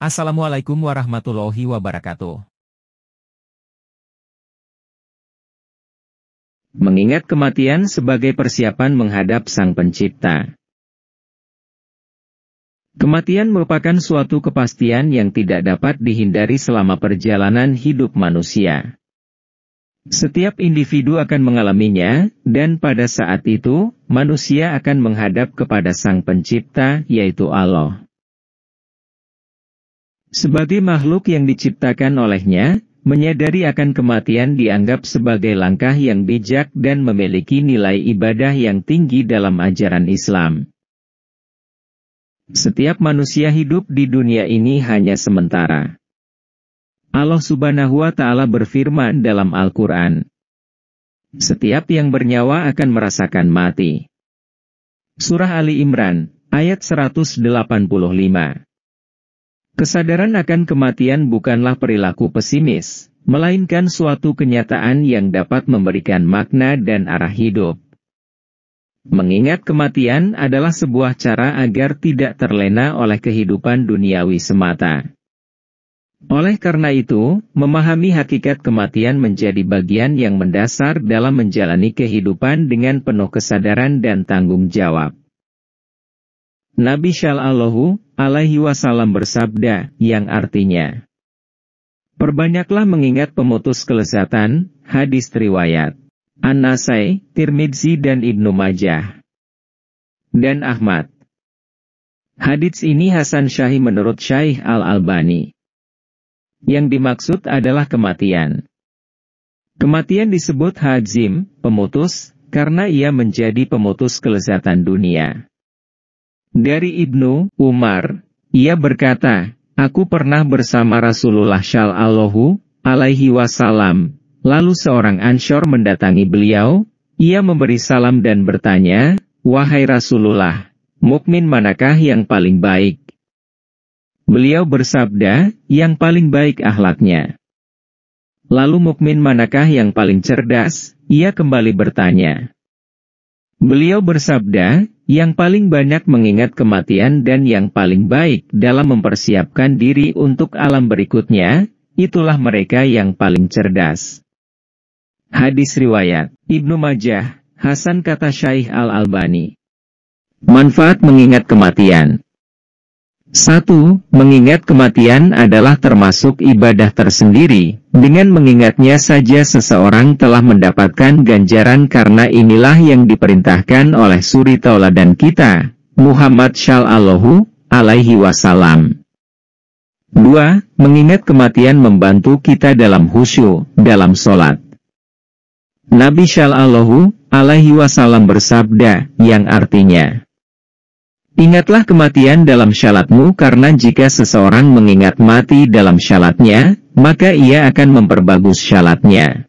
Assalamualaikum warahmatullahi wabarakatuh. Mengingat kematian sebagai persiapan menghadap Sang Pencipta. Kematian merupakan suatu kepastian yang tidak dapat dihindari selama perjalanan hidup manusia. Setiap individu akan mengalaminya, dan pada saat itu, manusia akan menghadap kepada Sang Pencipta, yaitu Allah. Sebagai makhluk yang diciptakan olehnya, menyadari akan kematian dianggap sebagai langkah yang bijak dan memiliki nilai ibadah yang tinggi dalam ajaran Islam. Setiap manusia hidup di dunia ini hanya sementara. Allah Subhanahu wa Ta'ala berfirman dalam Al-Quran, "Setiap yang bernyawa akan merasakan mati." Surah Ali Imran, ayat 185. Kesadaran akan kematian bukanlah perilaku pesimis, melainkan suatu kenyataan yang dapat memberikan makna dan arah hidup. Mengingat kematian adalah sebuah cara agar tidak terlena oleh kehidupan duniawi semata. Oleh karena itu, memahami hakikat kematian menjadi bagian yang mendasar dalam menjalani kehidupan dengan penuh kesadaran dan tanggung jawab. Nabi Shallallahu Alaihi Wasallam bersabda, yang artinya, "Perbanyaklah mengingat pemutus kelezatan." Hadis riwayat An-Nasai, Tirmidzi dan Ibnu Majah, dan Ahmad. Hadits ini Hasan Syahih menurut Syekh Al-Albani. Yang dimaksud adalah kematian. Kematian disebut hazim, pemutus, karena ia menjadi pemutus kelezatan dunia. Dari Ibnu Umar, ia berkata, "Aku pernah bersama Rasulullah Shallallahu Alaihi Wasallam. Lalu seorang Ansyar mendatangi beliau, ia memberi salam dan bertanya, 'Wahai Rasulullah, mukmin manakah yang paling baik?' Beliau bersabda, 'Yang paling baik akhlaknya.' Lalu mukmin manakah yang paling cerdas?" Ia kembali bertanya. Beliau bersabda, "Yang paling banyak mengingat kematian dan yang paling baik dalam mempersiapkan diri untuk alam berikutnya, itulah mereka yang paling cerdas." Hadis riwayat Ibnu Majah, Hasan kata Syekh Al-Albani. Manfaat mengingat kematian. 1. Mengingat kematian adalah termasuk ibadah tersendiri. Dengan mengingatnya saja seseorang telah mendapatkan ganjaran karena inilah yang diperintahkan oleh suri tauladan kita, Muhammad Shallallahu Alaihi Wasallam. 2. Mengingat kematian membantu kita dalam khusyuk, dalam sholat. Nabi Shallallahu Alaihi Wasallam bersabda, yang artinya, "Ingatlah kematian dalam syalatmu karena jika seseorang mengingat mati dalam syalatnya, maka ia akan memperbagus syalatnya."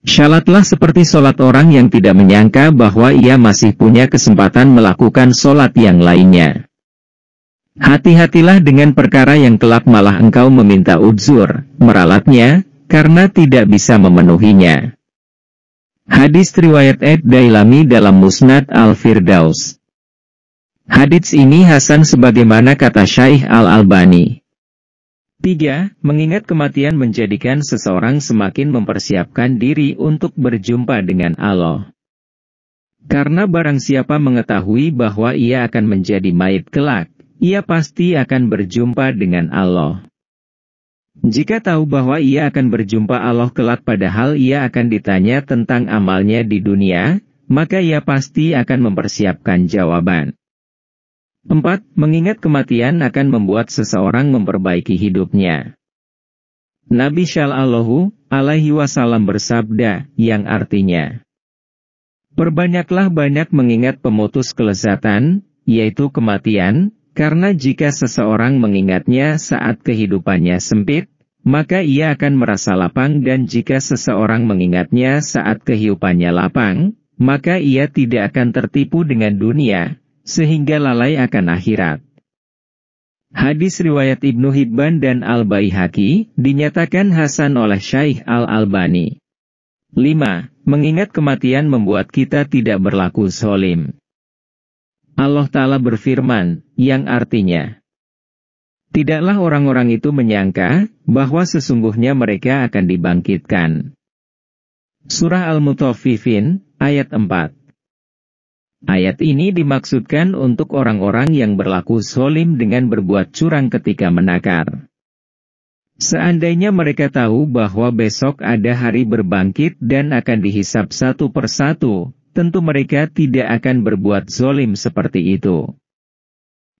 Syalatlah seperti sholat orang yang tidak menyangka bahwa ia masih punya kesempatan melakukan sholat yang lainnya. Hati-hatilah dengan perkara yang kelak malah engkau meminta udzur, meralatnya, karena tidak bisa memenuhinya. Hadis riwayat Ad-Dailami dalam Musnad Al-Firdaus. Hadits ini hasan sebagaimana kata Syekh Al-Albani. 3. Mengingat kematian menjadikan seseorang semakin mempersiapkan diri untuk berjumpa dengan Allah. Karena barang siapa mengetahui bahwa ia akan menjadi mayit kelak, ia pasti akan berjumpa dengan Allah. Jika tahu bahwa ia akan berjumpa Allah kelak padahal ia akan ditanya tentang amalnya di dunia, maka ia pasti akan mempersiapkan jawaban. 4. Mengingat kematian akan membuat seseorang memperbaiki hidupnya. Nabi Shallallahu Alaihi Wasallam bersabda, yang artinya, "Perbanyaklah banyak mengingat pemutus kelezatan, yaitu kematian, karena jika seseorang mengingatnya saat kehidupannya sempit, maka ia akan merasa lapang dan jika seseorang mengingatnya saat kehidupannya lapang, maka ia tidak akan tertipu dengan dunia, sehingga lalai akan akhirat." Hadis riwayat Ibnu Hibban dan Al-Baihaqi, dinyatakan hasan oleh Syekh Al-Albani. 5. Mengingat kematian membuat kita tidak berlaku zalim. Allah Ta'ala berfirman, yang artinya, Tidaklah orang-orang itu menyangka bahwa sesungguhnya mereka akan dibangkitkan. Surah Al-Mutaffifin, ayat 4. Ayat ini dimaksudkan untuk orang-orang yang berlaku zalim dengan berbuat curang ketika menakar. Seandainya mereka tahu bahwa besok ada hari berbangkit dan akan dihisab satu persatu, tentu mereka tidak akan berbuat zalim seperti itu.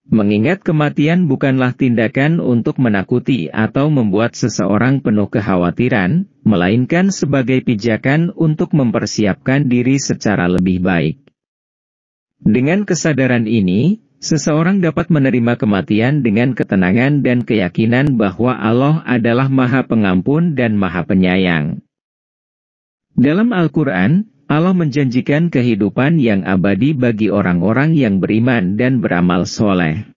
Mengingat kematian bukanlah tindakan untuk menakuti atau membuat seseorang penuh kekhawatiran, melainkan sebagai pijakan untuk mempersiapkan diri secara lebih baik. Dengan kesadaran ini, seseorang dapat menerima kematian dengan ketenangan dan keyakinan bahwa Allah adalah Maha Pengampun dan Maha Penyayang. Dalam Al-Quran, Allah menjanjikan kehidupan yang abadi bagi orang-orang yang beriman dan beramal soleh.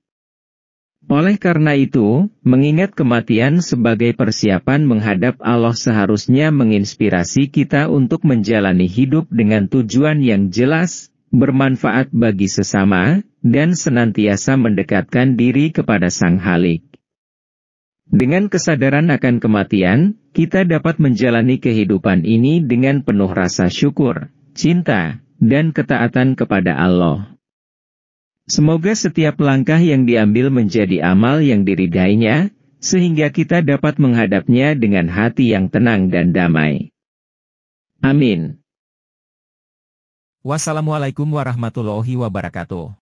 Oleh karena itu, mengingat kematian sebagai persiapan menghadap Allah seharusnya menginspirasi kita untuk menjalani hidup dengan tujuan yang jelas, bermanfaat bagi sesama, dan senantiasa mendekatkan diri kepada Sang Khalik. Dengan kesadaran akan kematian, kita dapat menjalani kehidupan ini dengan penuh rasa syukur, cinta, dan ketaatan kepada Allah. Semoga setiap langkah yang diambil menjadi amal yang diridainya, sehingga kita dapat menghadapnya dengan hati yang tenang dan damai. Amin. Wassalamualaikum warahmatullahi wabarakatuh.